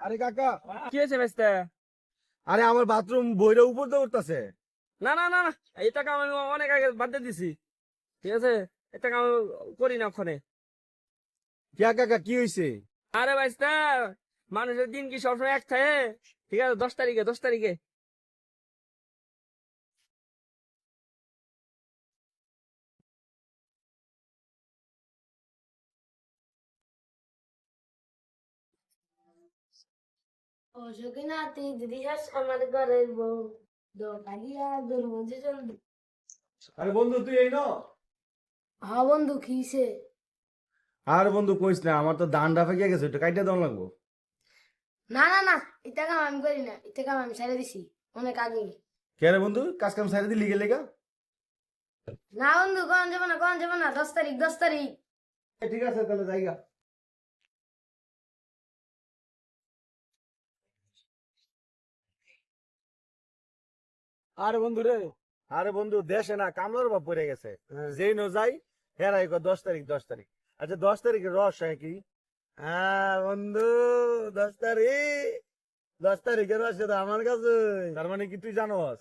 আরে কাকা, কি হয়েছে বেস্তে? আরে আমার বাথরুম বইটা উপর দিয়ে উঠতেছে। না না না না, এই টাকা আমি অনেক আগে বাদ দিয়ে দিছি। ঠিক আছে, এই টাকা আমি করি না ওখানে। কিয়া কাকা, কি হয়েছে? আরে বেস্তে, মানুষের দিন কি সবসময় এক থাকে? ঠিক আছে, 10 তারিখে 10 তারিখে। অশোকে নাতি দিদি হাস আমার ঘরের বউ দোকানিয়া দুর্মুজে চলবে। আরে বন্ধু, তুই এই ন? হ্যাঁ বন্ধু খিসে। আর বন্ধু কইস না, আমার তো ধান ডাফে গিয়ে গেছে, একটু কাইটা দেওয়া লাগবো। না না না, এটা কাম আমি করি না, এটা কাম আমি ছেড়ে দিছি অনেক আগে। কে রে বন্ধু, কাজ কাম সাইড দিলি গেলে গা? না বন্ধু কখন যাবো না, কখন যাবো না, 10 তারিখ 10 তারিখ। ঠিক আছে, তাহলে যাইগা। আরে বন্ধু রে, আরে বন্ধু, দেশে না কামলার অভাব পড়ে গেছে। যেই ন যাই হেরাই 10 তারিখ 10 তারিখ। আচ্ছা, 10 তারিখের রহস্য কি? হ্যাঁ বন্ধু, 10 তারিখ, 10 তারিখের রহস্য তো আমার কাছে। তার মানে কি তুই জানোস?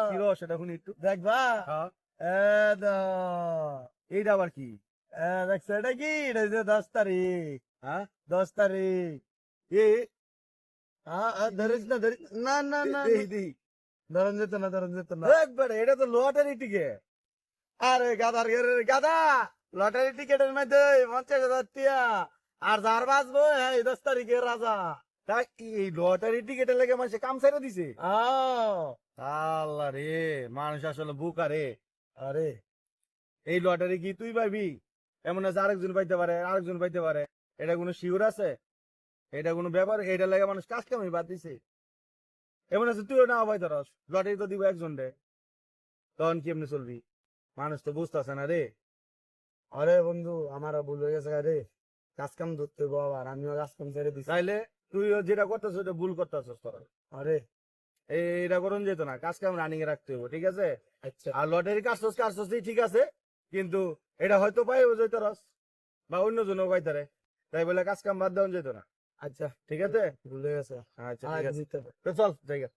কি রহস্যটা শুনি একটু। দেখবা হ্যাঁ। এইটা এইটা আবার কি? দেখছো এটা কি? এটা হচ্ছে 10 তারিখ। হ্যাঁ, 10 তারিখ। এ ধরিস না, ধরিস না, না না দেই দেই। ধরন যেত না, ধরন যেত না। দেখ বেটা, এটা তো লটারি টিকিট। আরে গাদার ঘেরে গাদা, লটারি টিকেটের মধ্যে 50,000 টিয়া আর যার বাঁচবো হ্যাঁ 10 তারিখে রাজা। তাই এই লটারি টিকিটের লেগে মানুষ কাম ছেড়ে দিছে। আহ, আল্লাহ রে, মানুষ আসলে বুকা রে। আরে এই লটারি কি তুই পাবি? এমন আছে আরেকজন পাইতে পারে, আরেকজন পাইতে পারে। এটা কোনো শিওর আছে? এটা কোনো ব্যাপার? এটা লেগে মানুষ কাজ কামই বাদ দিছে। এমন আছে তুইও না পাইতে রস, লটারি তো দিব একজন রে, তখন কি এমনি চলবি? মানুষ তো বুঝতেছে না রে। আরে বন্ধু, আমারও ভুল হয়ে গেছে রে, কাজ কাম ধরতে হইবো আবার, আমিও কাজ কাম ছেড়ে দিছি। তাইলে তুইও যেটা করতেছ ওটা ভুল করতেছ। আরে এটা করুন যেত না, কাজ কাম রানিং এ রাখতে হবে, ঠিক আছে? আচ্ছা আর লটারি কাটছস ঠিক আছে, কিন্তু এটা হয়তো পাইব যেত রস, বা অন্য জনও পাইতারে, তাই বলে কাজ কাম বাদ দেওয়া যেত না। আচ্ছা, ঠিক আছে, ভুল হয়ে গেছে। আচ্ছা আর ঠিক আছে, দিতে হবে। তো চল জায়গা।